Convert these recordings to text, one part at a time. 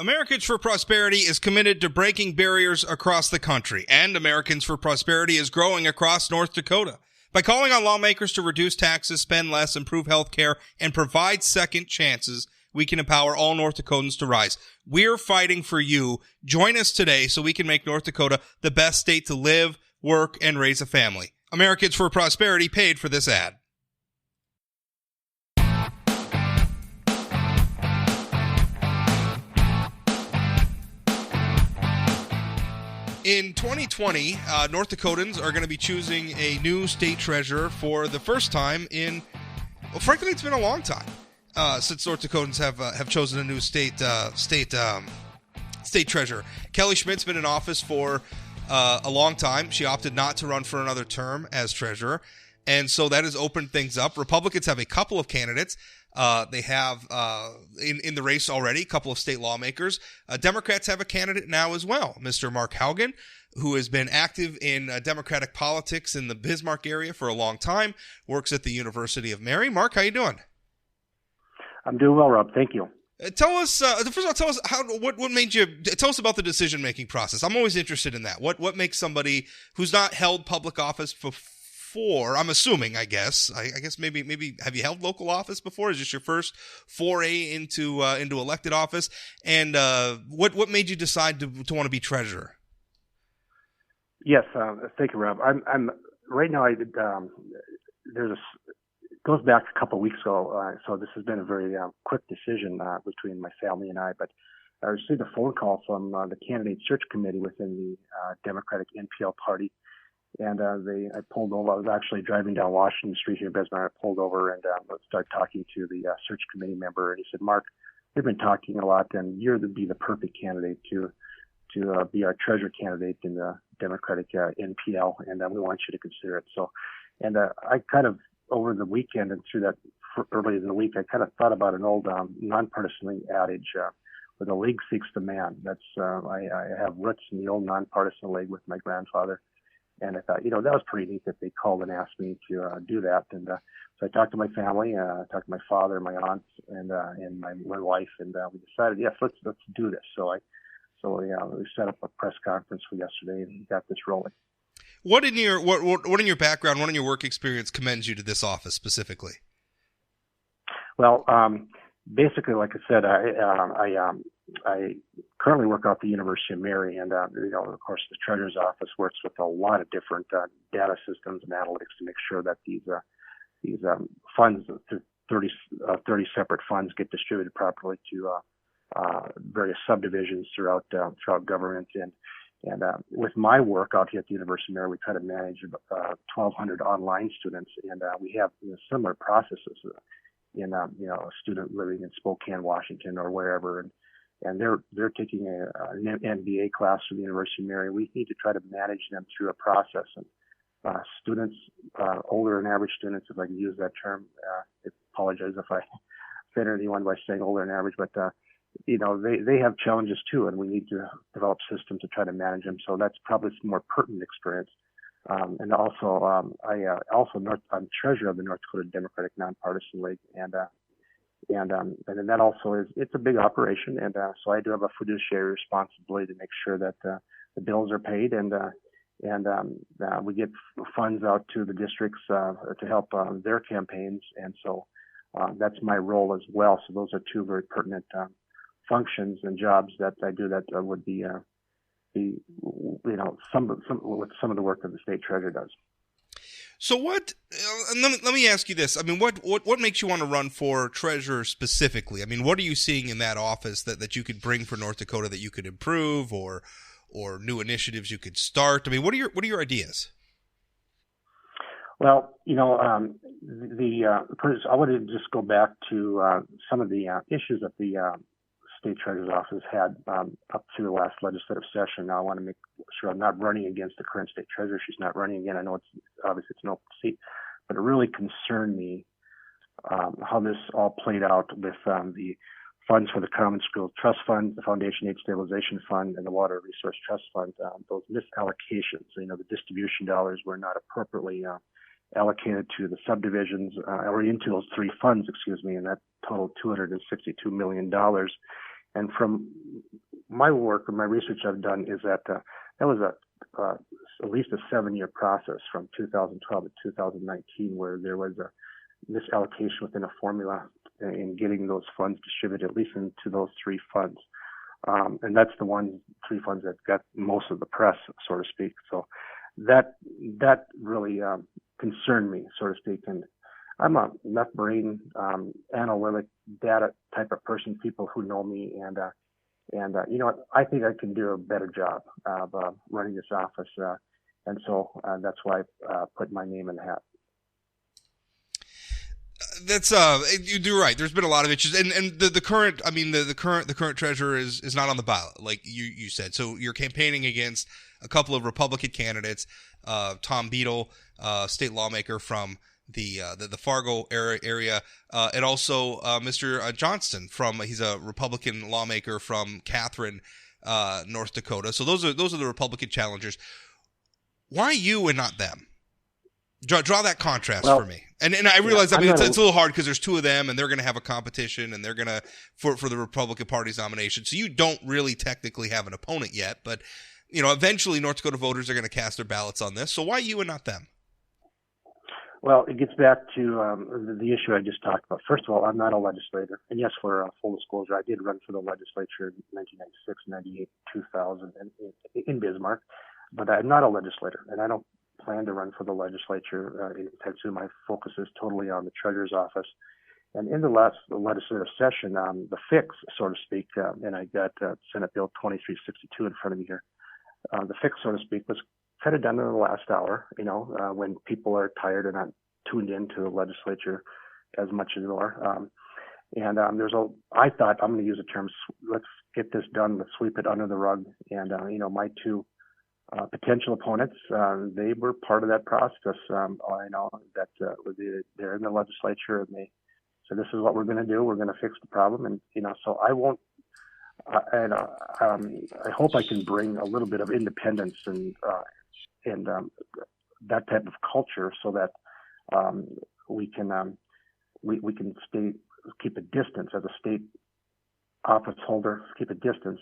Americans for Prosperity is committed to breaking barriers across the country, and Americans for Prosperity is growing across North Dakota. By calling on lawmakers to reduce taxes, spend less, improve health care, and provide second chances, we can empower all North Dakotans to rise. We're fighting for you. Join us today so we can make North Dakota the best state to live, work, and raise a family. Americans for Prosperity paid for this ad. In 2020, North Dakotans are going to be choosing a new state treasurer for the first time in, well, frankly, it's been a long time since North Dakotans have chosen a new state treasurer. Kelly Schmidt's been in office for a long time. She opted not to run for another term as treasurer, and so that has opened things up. Republicans have a couple of candidates. They have in the race already a couple of state lawmakers. Democrats have a candidate now as well, Mr. Mark Haugen, who has been active in Democratic politics in the Bismarck area for a long time, works at the University of Mary. Mark, how you doing? I'm doing well, Rob. Thank you. Tell us, first of all, tell us what made you, tell us about the decision-making process. I'm always interested in that. What makes somebody who's not held public office before, I'm assuming, I guess maybe, have you held local office before? Is this your first foray into elected office? And what made you decide to want to be treasurer? Yes, thank you, Rob. I'm right now. It goes back a couple of weeks ago, so this has been a very quick decision between my family and I. But I received a phone call from the candidate search committee within the Democratic NPL party, and I pulled over. I was actually driving down Washington Street here in Bismarck. I pulled over and started talking to the search committee member, and he said, "Mark, we've been talking a lot, and you're be the perfect candidate to be our treasurer candidate in the Democratic NPL, and we want you to consider it." So, and I kind of, over the weekend and through that early in the week, I kind of thought about an old nonpartisan adage, where the league seeks the man. That's I have roots in the old nonpartisan league with my grandfather, and I thought, that was pretty neat that they called and asked me to do that. And so I talked to my family, talked to my father, my aunts, and my wife, and we decided, yes, let's do this. So we set up a press conference for yesterday and got this rolling. What in your background, what in your work experience commends you to this office specifically? Well, basically, like I said, I currently work out at the University of Mary, and of course, the treasurer's office works with a lot of different data systems and analytics to make sure that these funds, 30 separate funds, get distributed properly to various subdivisions throughout government. And with my work out here at the University of Mary, we try to manage 1,200 online students, and we have similar processes in a student living in Spokane, Washington, or wherever, and they're taking an MBA class from the University of Mary. We need to try to manage them through a process, and students, older than average students, if I can use that term. I apologize if I offended anyone by saying older than average, but they have challenges too, and we need to develop systems to try to manage them. So that's probably some more pertinent experience. And also, I'm treasurer of the North Dakota Democratic Nonpartisan League, and then that also it's a big operation, and so I do have a fiduciary responsibility to make sure that the bills are paid, and we get funds out to the districts to help their campaigns, and so that's my role as well. So those are two very pertinent functions and jobs that I do that would be some of the work that the state treasurer does. So let me ask you this. I mean, what makes you want to run for treasurer specifically? I mean, what are you seeing in that office that you could bring for North Dakota that you could improve, or new initiatives you could start? I mean, what are your ideas? Well, I wanted to just go back to some of the issues that the state treasurer's office had up through the last legislative session. Now I want to make sure I'm not running against the current state treasurer. She's not running again. I know it's obviously it's an open seat, but it really concerned me how this all played out with the funds for the Common School Trust Fund, the Foundation Aid Stabilization Fund, and the Water Resource Trust Fund. Those misallocations, the distribution dollars were not appropriately allocated to the subdivisions or into those three funds, and that totaled $262 million. And from my work or my research I've done is that that was at least a 7-year process from 2012 to 2019 where there was a misallocation within a formula in getting those funds distributed, at least into those 3 funds. And that's the 3 funds that got most of the press, so to speak. So that really concerned me, so to speak. And I'm a left brain, analytic data type of person, people who know me. And you know what, I think I can do a better job of running this office. And so that's why I put my name in the hat. That's you do right. There's been a lot of issues, and the current, I mean the current treasurer is not on the ballot, like you said. So you're campaigning against a couple of Republican candidates, Tom Beadle, state lawmaker from the Fargo area, and also Mr. Johnston he's a Republican lawmaker from Catherine, North Dakota. So those are the Republican challengers. Why you and not them? Draw that contrast for me. And I realize, I mean, it's a little hard because there's 2 of them and they're going to have a competition and they're going to, for the Republican Party's nomination. So you don't really technically have an opponent yet, but, you know, eventually North Dakota voters are going to cast their ballots on this. So why you and not them? Well, it gets back to the issue I just talked about. First of all, I'm not a legislator. And yes, for full disclosure, I did run for the legislature in 1996, 98, 2000 in Bismarck, but I'm not a legislator and I don't plan to run for the legislature anytime soon. My focus is totally on the treasurer's office. And in the last legislative session, the fix, so to speak, and I got Senate Bill 2362 in front of me here. The fix, so to speak, was kind of done in the last hour, you know, when people are tired and not tuned into the legislature as much as they are. I thought, I'm going to use the term, let's get this done, let's sweep it under the rug. And, you know, my 2 potential opponents, they were part of that process. I know that they're in the legislature and they said, this is what we're going to do. We're going to fix the problem. And, you know, so I won't, I hope I can bring a little bit of independence and that type of culture so that we can keep a distance as a state office holder, keep a distance,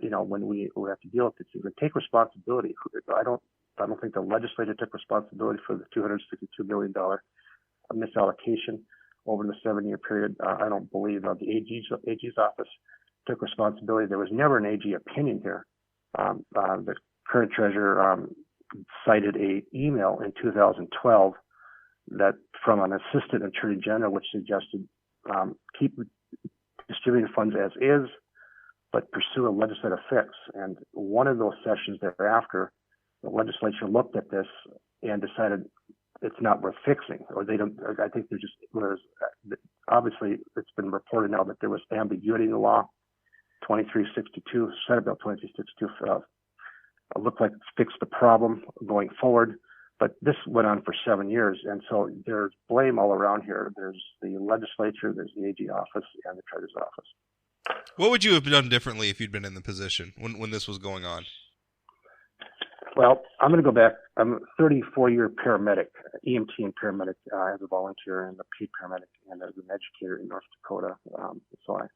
you know, when we have to deal with it. We take responsibility. I don't think the legislature took responsibility for the $262 billion misallocation over the 7-year period. I don't believe the AG's office took responsibility. There was never an AG opinion here. The current treasurer cited a email in 2012 that from an assistant attorney general, which suggested keep distributing funds as is, but pursue a legislative fix. And one of those sessions thereafter, the legislature looked at this and decided it's not worth fixing, or they don't. I think there just was. Obviously, it's been reported now that there was ambiguity in the law. 2362, Senate Bill 2362, looked like it's fixed the problem going forward. But this went on for 7 years, and so there's blame all around here. There's the legislature, there's the AG office, and the treasurer's office. What would you have done differently if you'd been in the position when this was going on? Well, I'm going to go back. I'm a 34-year paramedic, EMT and paramedic as a volunteer and a paid paramedic and as an educator in North Dakota. So I'm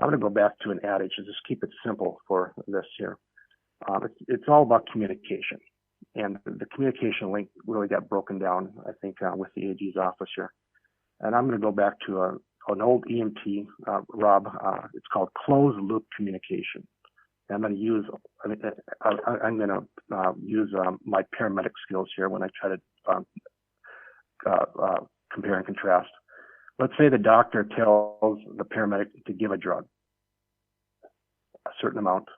going to go back to an adage and just keep it simple for this here. It's all about communication. And the communication link really got broken down, I think, with the AG's office here. And I'm going to go back to an old EMT, Rob. It's called closed loop communication. And I'm going to use my paramedic skills here when I try to compare and contrast. Let's say the doctor tells the paramedic to give a drug, a certain amount,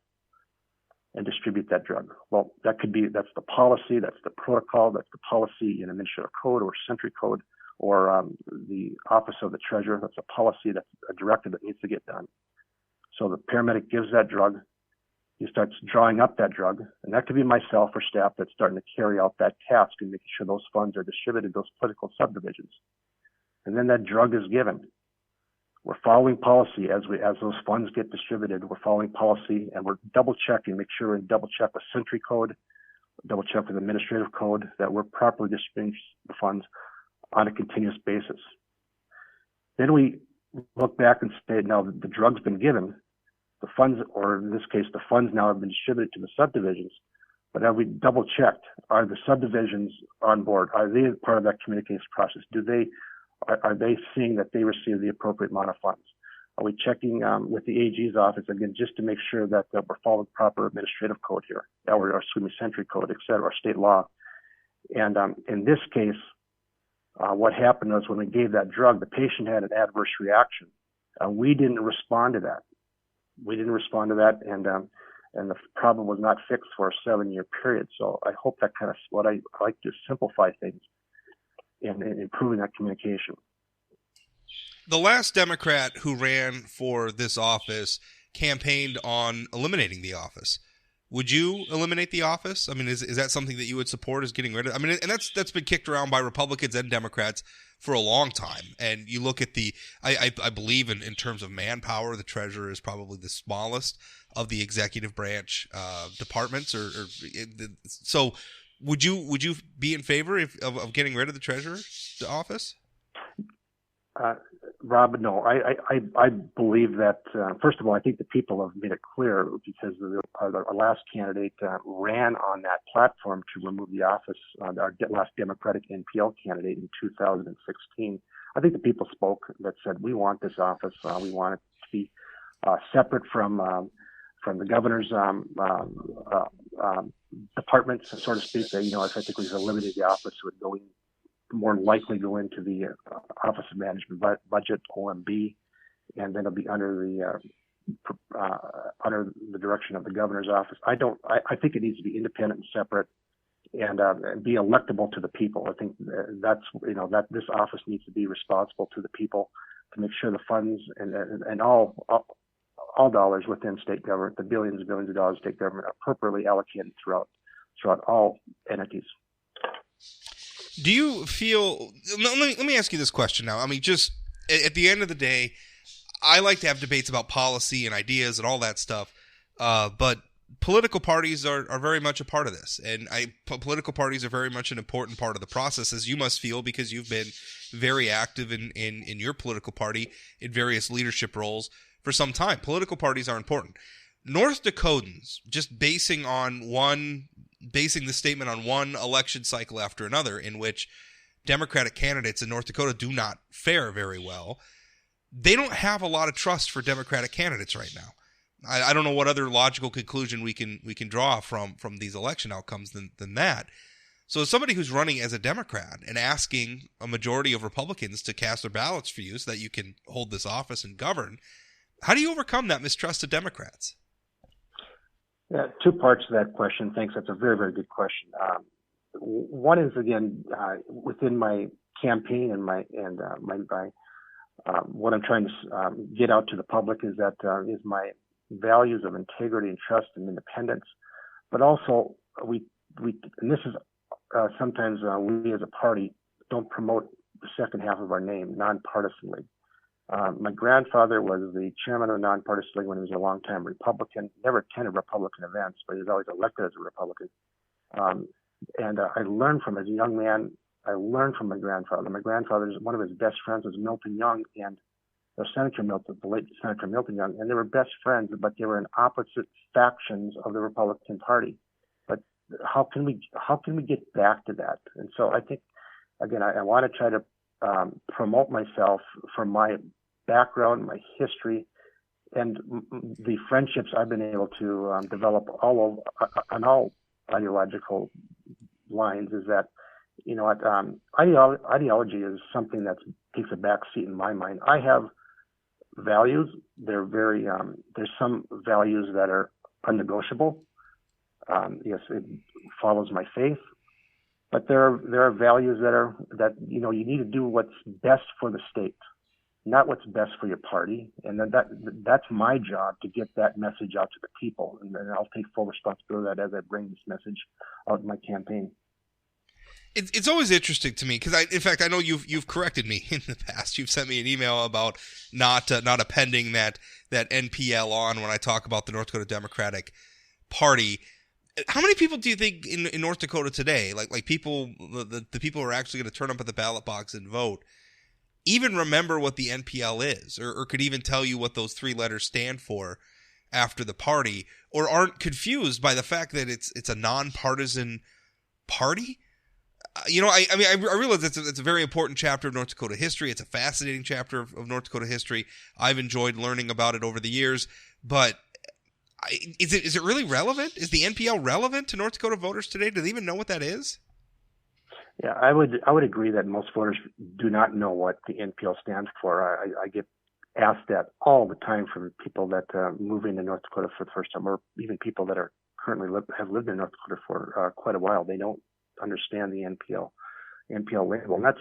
and distribute that drug. Well, that's the policy, that's the protocol, that's the policy in administrative code or century code, or the office of the treasurer. That's a policy, that's a directive that needs to get done. So the paramedic gives that drug. He starts drawing up that drug, and that could be myself or staff that's starting to carry out that task and making sure those funds are distributed, those political subdivisions. And then that drug is given. We're following policy as those funds get distributed. We're following policy, and we're double checking, make sure we double check with century code, double check with administrative code that we're properly distributing the funds on a continuous basis. Then we look back and say, now the drug's been given. the funds, or in this case, the funds now have been distributed to the subdivisions. But have we double checked? Are the subdivisions on board? Are they part of that communication process? Are they seeing that they receive the appropriate amount of funds? Are we checking with the AG's office again, just to make sure that we're following proper administrative code here, or century code, et cetera, or state law? And in this case, what happened was when we gave that drug, the patient had an adverse reaction. We didn't respond to that. And the problem was not fixed for a 7-year period. So I hope that kind of what I like to simplify things and improving that communication. The last Democrat who ran for this office campaigned on eliminating the office. Would you eliminate the office? I mean, is that something that you would support, is getting rid of? I mean, and that's been kicked around by Republicans and Democrats for a long time. And you look at I believe in terms of manpower, the treasurer is probably the smallest of the executive branch departments. So would you be in favor of getting rid of the treasurer's office? Rob, no. I believe that, first of all, I think the people have made it clear, because our last candidate ran on that platform to remove the office, our last Democratic NPL candidate in 2016. I think the people spoke that said, we want this office. We want it to be separate from the governor's departments, so to speak. I think we've eliminated the office, would go in, more likely go into the Office of Management Budget, OMB, and then it'll be under the direction of the governor's office. I think it needs to be independent and separate, and be electable to the people. I think that this office needs to be responsible to the people to make sure the funds and all dollars within state government, the billions and billions of dollars of state government, are appropriately allocated throughout all entities. Do you feel? Let me ask you this question now. I mean, just at the end of the day, I like to have debates about policy and ideas and all that stuff, but political parties are very much a part of this, and political parties are very much an important part of the process, as you must feel, because you've been very active in your political party in various leadership roles for some time. Political parties are important. North Dakotans, just basing the statement on one election cycle after another, in which Democratic candidates in North Dakota do not fare very well, they don't have a lot of trust for Democratic candidates right now. I don't know what other logical conclusion we can draw from these election outcomes than that. So as somebody who's running as a Democrat and asking a majority of Republicans to cast their ballots for you so that you can hold this office and govern, how do you overcome that mistrust of Democrats? Yeah, two parts to that question. Thanks. That's a very, very good question. One is, again, within my campaign and what I'm trying to get out to the public is my values of integrity and trust and independence. But also, we and this is sometimes we as a party don't promote the second half of our name, nonpartisanly. My grandfather was the chairman of the Nonpartisan League when he was a longtime Republican. Never attended Republican events, but he was always elected as a Republican. And I learned from, as a young man, from my grandfather. My grandfather's one of his best friends was Milton Young, and Senator Milton, the late Senator Milton Young, and they were best friends, but they were in opposite factions of the Republican Party. But how can we get back to that? And so I think, again, I want to try to promote myself from my background, my history, and the friendships I've been able to develop on all ideological lines. Is that, ideology is something that takes a back seat in my mind. I have values. They're very there's some values that are unnegotiable. Yes, it follows my faith. But there are values that you need to do what's best for the state, not what's best for your party. And then that's my job, to get that message out to the people. And I'll take full responsibility of that as I bring this message out in my campaign. It's always interesting to me because in fact, I know you've corrected me in the past. You've sent me an email about not appending that NPL on when I talk about the North Dakota Democratic Party. How many people do you think in North Dakota today, like people, the people who are actually going to turn up at the ballot box and vote, even remember what the NPL is, or could even tell you what those three letters stand for after the party, or aren't confused by the fact that it's a nonpartisan party. I realize it's a very important chapter of North Dakota history. It's a fascinating chapter of North Dakota history. I've enjoyed learning about it over the years, but is it really relevant? Is the NPL relevant to North Dakota voters today? Do they even know what that is? Yeah, I would agree that most voters do not know what the NPL stands for. I get asked that all the time from people that move into North Dakota for the first time, or even people that are currently have lived in North Dakota for quite a while. They don't understand the NPL label, and that's,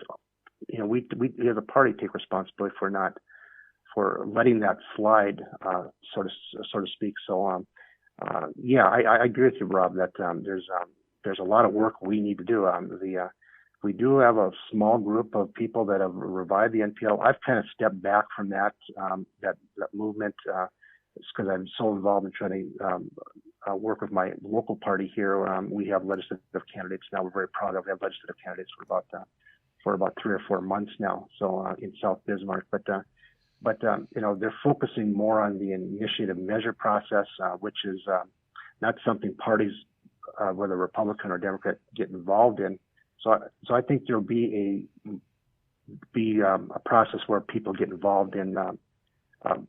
we as a party take responsibility for letting that slide, so to speak. So yeah, I agree with you, Rob, that there's a lot of work we need to do. We do have a small group of people that have revived the NPL. I've kind of stepped back from that movement, because I'm so involved in trying to work with my local party here. We have legislative candidates now. We're very proud of. We have legislative candidates for about 3 or 4 months now. So in South Bismarck, but they're focusing more on the initiative measure process, which is not something parties, whether Republican or Democrat, get involved in. So I think there'll be a process where people get involved in.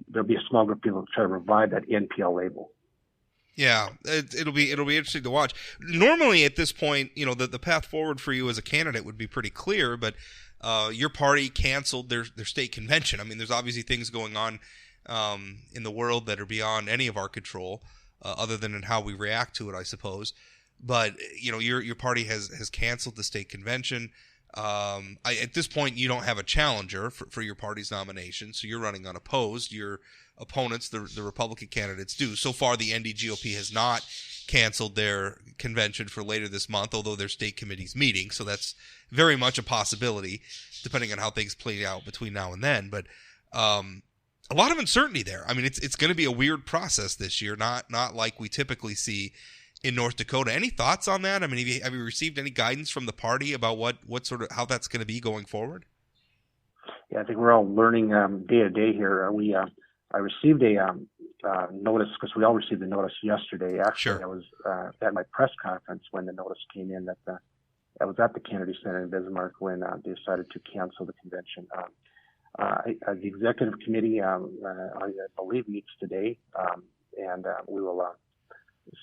There'll be a small group of people try to revive that NPL label. Yeah, it'll be interesting to watch. Normally, at this point, the path forward for you as a candidate would be pretty clear, but your party canceled their state convention. I mean, there's obviously things going on in the world that are beyond any of our control, other than in how we react to it, I suppose. But your party has canceled the state convention. At this point, you don't have a challenger for your party's nomination, so you're running unopposed. Your opponents, the Republican candidates, do. So far, the NDGOP has not canceled their convention for later this month, although their state committee's meeting. So that's very much a possibility, depending on how things play out between now and then. But a lot of uncertainty there. I mean, it's going to be a weird process this year, not like we typically see in North Dakota. Any thoughts on that? I mean, have you received any guidance from the party about what sort of how that's going to be going forward? Yeah, I think we're all learning day to day here. I received a notice, because we all received the notice yesterday. Actually, I was at my press conference when the notice came in that I was at the Kennedy Center in Bismarck when they decided to cancel the convention. The executive committee, I believe, meets today, and we will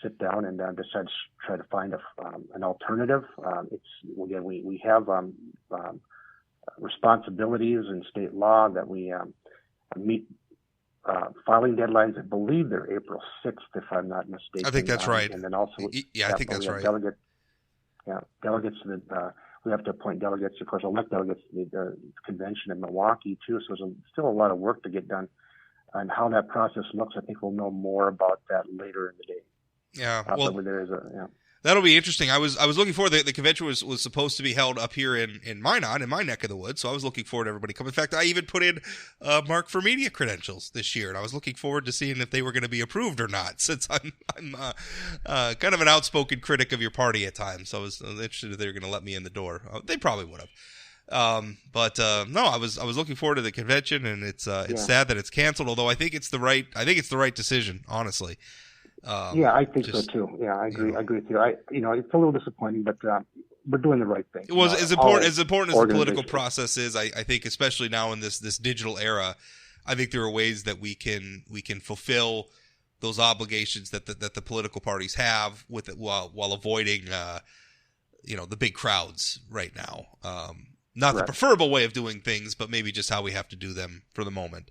sit down and decide to try to find an alternative. We have responsibilities in state law that we meet filing deadlines. I believe they're April 6th, if I'm not mistaken. I think that's right. And then also, I think that's right. Delegates to we have to appoint delegates, of course, elect delegates to the convention in Milwaukee too. So there's still a lot of work to get done. And how that process looks, I think we'll know more about that later in the day. Yeah, That'll be interesting. I was looking forward. The convention was supposed to be held up here in Minot, in my neck of the woods. So I was looking forward to everybody coming. In fact, I even put in Mark for media credentials this year, and I was looking forward to seeing if they were going to be approved or not. Since I'm kind of an outspoken critic of your party at times, so I was interested if they were going to let me in the door. They probably would have. But no, I was looking forward to the convention, and it's sad that it's canceled. Although I think it's the right decision, honestly. I think so too. Yeah, I agree. I agree with you. It's a little disappointing, but we're doing the right thing. Well, as important as the political process is, I think, especially now in this digital era, I think there are ways that we can fulfill those obligations that the political parties have with it while avoiding the big crowds right now. Not the preferable way of doing things, but maybe just how we have to do them for the moment.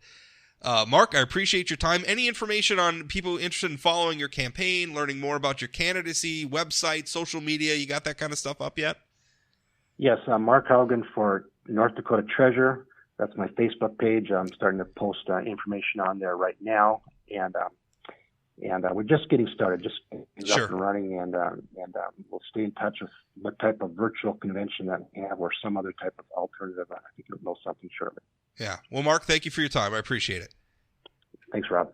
Mark, I appreciate your time. Any information on people interested in following your campaign, learning more about your candidacy, website, social media? You got that kind of stuff up yet? Yes, Mark Haugen for North Dakota Treasurer. That's my Facebook page. I'm starting to post information on there right now, and we're just getting started, just up and running, and we'll stay in touch with what type of virtual convention that we have or some other type of alternative. I think you'll know something shortly. Yeah. Well, Mark, thank you for your time. I appreciate it. Thanks, Rob.